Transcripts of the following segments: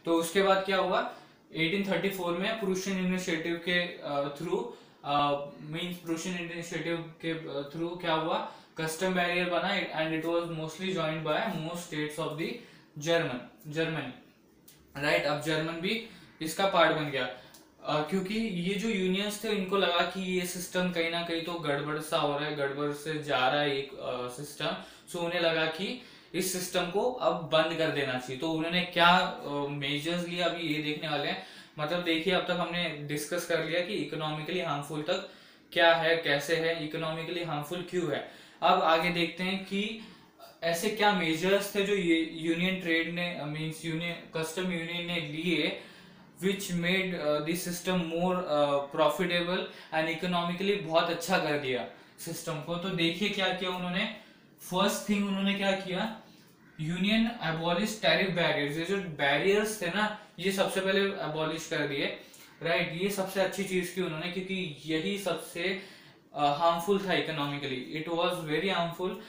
तो उसके बाद क्या हुआ, 1834 में प्रूशियन इनिशिएटिव के थ्रू प्रूशियन इनिशिएटिव के थ्रू क्या हुआ, कस्टम बैरियर बना and it was mostly joined by most states of the Germany, right. अब जर्मन भी इसका पार्ट बन गया, क्योंकि ये जो यूनियंस थे इनको लगा कि ये सिस्टम कहीं ना कहीं तो गड़बड़ सा हो रहा है, गड़बड़ से जा रहा है एक सिस्टम। सो उन्हें लगा कि इस सिस्टम को अब बंद कर देना चाहिए। तो उन्होंने क्या मेजर्स लिया, अभी ये देखने वाले हैं। मतलब देखिए, अब तक हमने डिस्कस कर लिया कि इकोनॉमिकली हार्मफुल तक क्या है, कैसे है, इकोनॉमिकली हार्मफुल क्यों है। अब आगे देखते हैं कि ऐसे क्या मेजर्स थे जो यूनियन ट्रेड ने मींस यूनियन कस्टम यूनियन ने लिए, which made this system more profitable and economically बहुत अच्छा कर दिया सिस्टम को। तो देखिए क्या किया उन्होंने। फर्स्ट थिंग उन्होंने क्या किया, यूनियन अबॉलिश टैरिफ बैरियर्स। ये जो बैरियर्स थे ना, ये सबसे पहले अबॉलिश कर दिए, राइट। ये सबसे अच्छी चीज की उन्होंने, क्योंकि यही सबसे हार्मफुल था economically. It was very harmful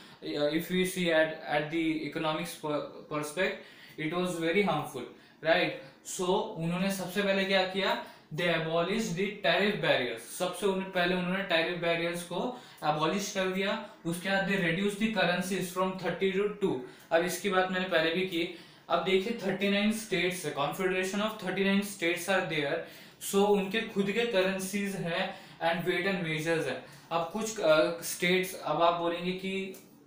if you see at the economics perspective, it was very harmful, right. So उन्होंने सबसे पहले क्या किया, they abolish the tariff barriers. सबसे पहले उन्होंने टैरिफ बैरियर्स को अबॉलिश कर दिया। उसके बाद they reduce the currencies from 30 to 2। अब इसकी बात मैंने पहले भी की। अब देखिए 39 स्टेट्स है, confederation of 39 states are there. So उनके खुद के करेंसीज है एंड वेट एंड मेजर्स है। अब कुछ स्टेट्स, अब आप बोलेंगे कि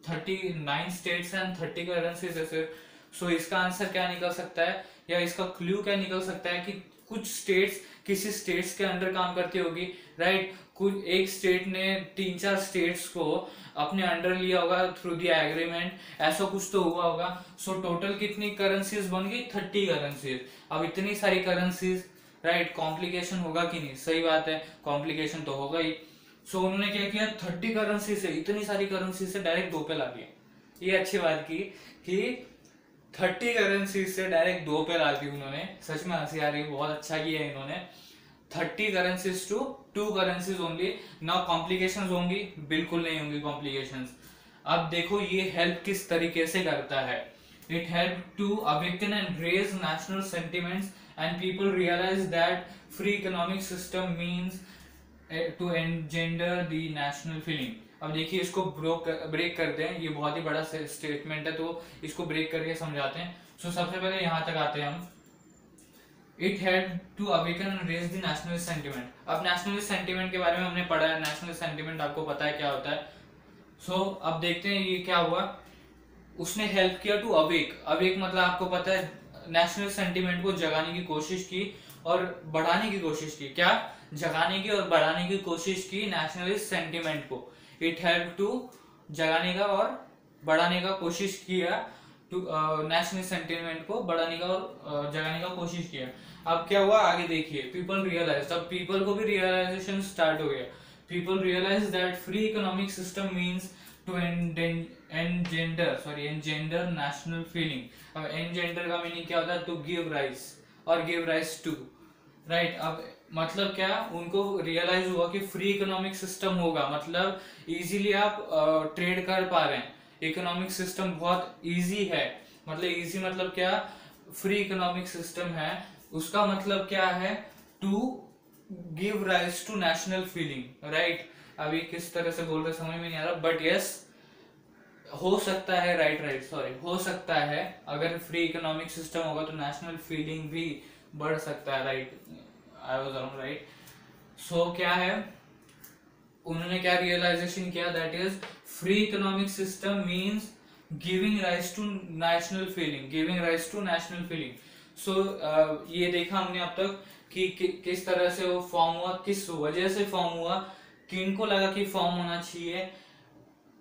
39 स्टेट्स एंड 30 करेंसीज है सिर्फ। सो इसका आंसर क्या निकल सकता है, या इसका क्लू क्या निकल सकता है कि कुछ स्टेट्स किसी स्टेट्स के अंडर काम करती होगी, राइट। कुछ एक स्टेट ने 3-4 स्टेट्स को अपने अंडर लिया होगा थ्रू द एग्रीमेंट, ऐसा कुछ तो हुआ होगा। सो टोटल कितनी करेंसीज बन गई, 30 करेंसीज। अब इतनी सारी करेंसीज, राइट, कॉम्प्लिकेशन होगा कि नहीं, सही बात है, कॉम्प्लिकेशन तो होगा ही। सो उन्होंने क्या किया, 30 करेंसी से, इतनी सारी करेंसी से डायरेक्ट 2 पे ला दिया। ये अच्छी बात की कि 30 करेंसी से डायरेक्ट 2 पे ला दी उन्होंने। सच में हंसी आ रही है, बहुत अच्छा किया इन्होंने। 30 करेंसीज टू 2 करेंसीज ओनली। ना कॉम्प्लिकेशंस होंगी, बिल्कुल नहीं होंगी कॉम्प्लिकेशंस। अब देखो ये हेल्प किस तरीके से करता है। It help to awaken and raise national sentiments and people realise that free economic system means to engender the national feeling. अब देखिए इसको ब्रेक करते हैं, ये बहुत ही बड़ा स्टेटमेंट है, तो इसको ब्रेक करके समझाते हैं। सो सबसे पहले यहां तक आते हैं हम। It help to awaken and raise the national sentiment. अब नेशनल सेंटिमेंट के बारे में हमने पढ़ा है, नेशनल सेंटिमेंट आपको पता है क्या होता है। सो अब देखते हैं ये क्या हुआ। उसने हेल्प किया टू अवेक। अवेक मतलब आपको पता है, नेशनल सेंटिमेंट को जगाने की कोशिश की और बढ़ाने की कोशिश की। क्या जगाने की और बढ़ाने की कोशिश की नेशनलिस्ट सेंटिमेंट को। इट हेल्प टू जगाने का और बढ़ाने का कोशिश किया, टू नेशनल सेंटिमेंट को बढ़ाने का और जगाने का कोशिश किया। अब क्या हुआ आगे देखिए, पीपल रियलाइज, अब पीपल को भी रियलाइजेशन स्टार्ट हो गया। People realise that free economic system means to engender national feeling. अब एनजेंडर का मीनिंग क्या होता है, टू गिव राइज और गिव राइज टू, राइट। अब मतलब क्या, उनको रियलाइज हुआ कि फ्री इकोनॉमिक सिस्टम होगा, मतलब इजीली आप ट्रेड कर पा रहे हैं, इकोनॉमिक सिस्टम बहुत इजी है। मतलब इजी मतलब क्या, फ्री इकोनॉमिक सिस्टम है, उसका मतलब क्या है, to give rise to national feeling, right. अभी किस तरह से बोल रहे समझ में नहीं आ रहा, बट यस हो सकता है, राइट सॉरी, हो सकता है अगर फ्री इकोनॉमिक सिस्टम होगा तो नेशनल फीलिंग भी बढ़ सकता है, right. I was wrong, right. So क्या है, उन्होंने क्या रियलाइजेशन किया, that is free economic system means giving rise to national feeling, giving rise to national feeling. So ये देखा हमने अब तक कि किस तरह से वो फॉर्म हुआ, किस वजह से फॉर्म हुआ, किनको लगा कि फॉर्म होना चाहिए,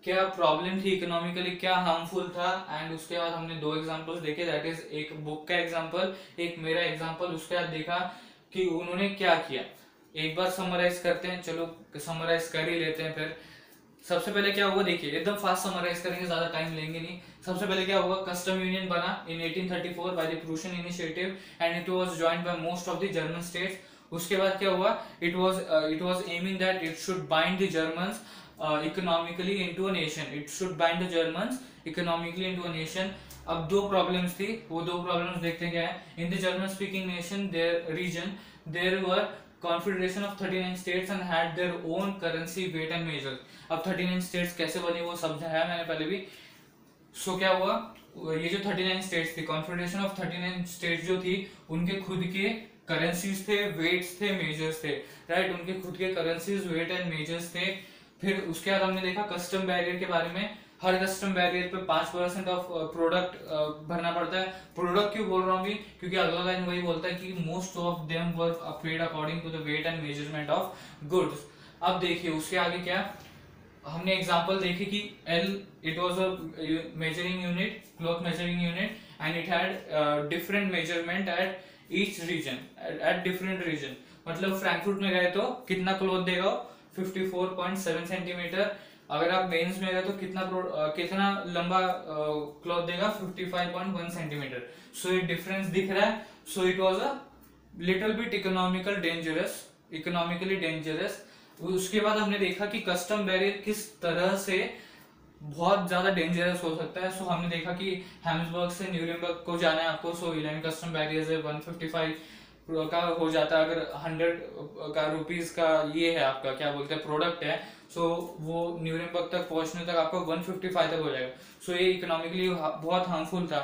क्या प्रॉब्लम थी इकोनॉमिकली, क्या हार्मफुल था। एंड उसके बाद हमने 2 एग्जांपल्स देखे, दैट इज एक बुक का एग्जांपल, एक मेरा एग्जांपल। उसके बाद देखा कि उन्होंने क्या किया। एक बार समराइज करते हैं, चलो समराइज कर ही लेते हैं। फिर सबसे पहले क्या हुआ, देखिए एकदम फास्ट समराइज करेंगे, ज्यादा टाइम लेंगे नहीं। सबसे पहले क्या हुआ, कस्टम यूनियन बना इन 1834 by the Prussian initiative and it was joined by most of the German states. उसके बाद क्या हुआ, it was aiming that it should bind the Germans economically into a nation. It should bind the Germans economically into a nation अब दो problems थी, वो दो problems देखते हैं क्या है। In the German speaking nation their region there were confederation of 39 states and had their own currency weight and measure. अब 39 स्टेट्स कैसे बनी वो समझाया मैंने पहले भी। सो क्या हुआ, ये जो 39 स्टेट्स थी, कॉन्फेडरेशन ऑफ 39 स्टेट्स जो थी, उनके खुद के करेंसीज थे, वेट्स थे, मेजर्स थे, राइट। उनके खुद के करेंसीज, वेट एंड मेजर्स थे। फिर उसके बाद हमने देखा कस्टम बैरियर के बारे में। हर कस्टम बैरियर पे 5% ऑफ प्रोडक्ट भरना पड़ता है। प्रोडक्ट क्यों बोल रहा हूँ, क्योंकि अगला लाइन वही बोलता है कि most of them were paid according to the weight and measurement of goods. अब देखिए उसके आगे क्या, हमने एग्जांपल देखे कि L it was a measuring unit, cloth measuring unit, and it had different measurement at each region, at different region. मतलब Frankfurt में गए तो कितना क्लॉथ देगा, 54.7 सेंटीमीटर। अगर आप मेंस में गए तो कितना लंबा क्लॉथ देगा, 55.1 सेंटीमीटर। सो ये डिफरेंस दिख रहा है। So it was a little bit economically dangerous. उसके बाद हमने देखा कि कस्टम बैरियर किस तरह से बहुत ज्यादा डेंजरस हो सकता है। सो हमने देखा कि हैम्सबर्ग से न्यूरेमबर्ग को जाना है आपको, सो 11 कस्टम बैरियर है, 155 का हो जाता है। अगर 100 का रुपीज का ये है आपका क्या बोलते हैं प्रोडक्ट है, सो वो न्यूरेमबर्ग तक पहुंचने तक आपको 155 तक हो जाएगा। सो ये इकोनॉमिकली बहुत हार्मफुल था।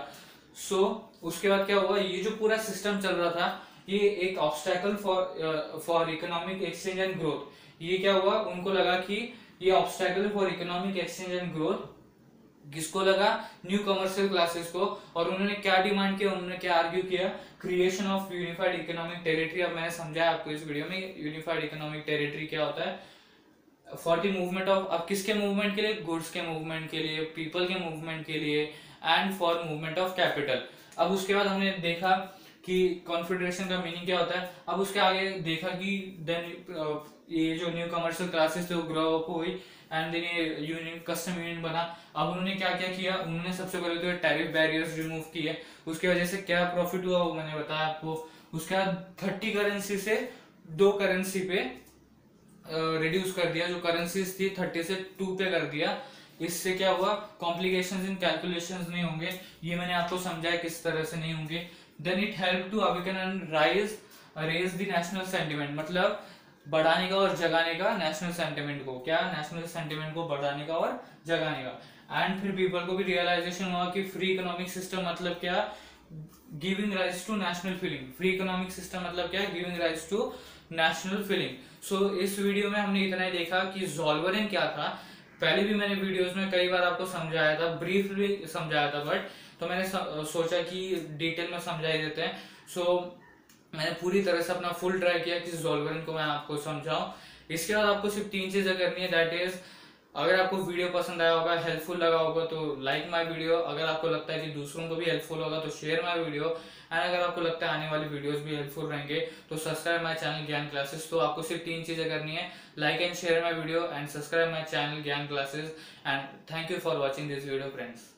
सो उसके बाद क्या हुआ, ये जो पूरा सिस्टम चल रहा था, ये एक obstacle for economic exchange and growth. ये क्या हुआ, उनको लगा कि ये obstacle for economic exchange and growth किसको लगा, न्यू कमर्शियल क्लासेस को। और उन्होंने क्या डिमांड किया, उन्होंने क्या आर्ग्यू किया, creation of unified economic territory. अब मैंने समझाया आपको इस वीडियो में यूनिफाइड इकोनॉमिक टेरिटरी क्या होता है। फॉर द मूवमेंट ऑफ, अब किसके मूवमेंट के लिए, गुड्स के मूवमेंट के लिए, पीपल के मूवमेंट के लिए, and for movement of capital. अब उसके बाद हमने देखा कि कॉन्फेडरेशन का मीनिंग क्या होता है। अब उसके आगे देखा कि देन ये जो न्यू कमर्शियल क्लासेस थे वो ग्रो अप हुई, एंड देन ये यूनियन, कस्टम यूनियन बना। अब उन्होंने क्या क्या किया, उन्होंने सबसे पहले तो टैरिफ बैरियर्स रिमूव किए। उसकी वजह से क्या प्रॉफिट हुआ वो मैंने बताया आपको। उसके बाद 30 करेंसी से 2 करेंसी पे रिड्यूस कर दिया, जो करेंसीज थी 30 से 2 पे कर दिया। इससे क्या हुआ, कॉम्प्लिकेशंस इन कैलकुलेशंस नहीं होंगे, ये मैंने आपको समझाया किस तरह से नहीं होंगे। Then it help to awaken and raise the national sentiment, मतलब बढ़ाने का और जगाने का नेशनल सेंटिमेंट को, क्या नेशनल सेंटिमेंट को बढ़ाने का और जगाने का। एंड फिर पीपल को भी रियलाइजेशन हुआ कि फ्री इकोनॉमिक सिस्टम मतलब क्या, giving rise to national feeling. Free economic system मतलब क्या, giving rise to national feeling. So इस वीडियो में हमने इतना ही देखा कि ज़ोल्वरेन क्या था। पहले भी मैंने वीडियोस में कई बार आपको समझाया था, ब्रीफली समझाया था, बट तो मैंने सोचा कि डिटेल में समझा ही देते हैं। सो मैंने पूरी तरह से अपना फुल ट्राई किया कि ज़ोल्वरेन को मैं आपको समझाऊं। इसके बाद आपको सिर्फ 3 चीजें करनी है, दैट इज, अगर आपको वीडियो पसंद आया होगा, हेल्पफुल लगा होगा तो लाइक माय वीडियो। अगर आपको लगता है कि दूसरों को भी हेल्पफुल होगा तो शेयर माय वीडियो। एंड अगर आपको लगता है आने वाली वीडियोस भी हेल्पफुल रहेंगे तो subscribe my channel Gyan Classes. तो आपको सिर्फ 3 चीजें करनी है, like and share my video and subscribe my channel Gyan Classes. And thank you for watching this video friends.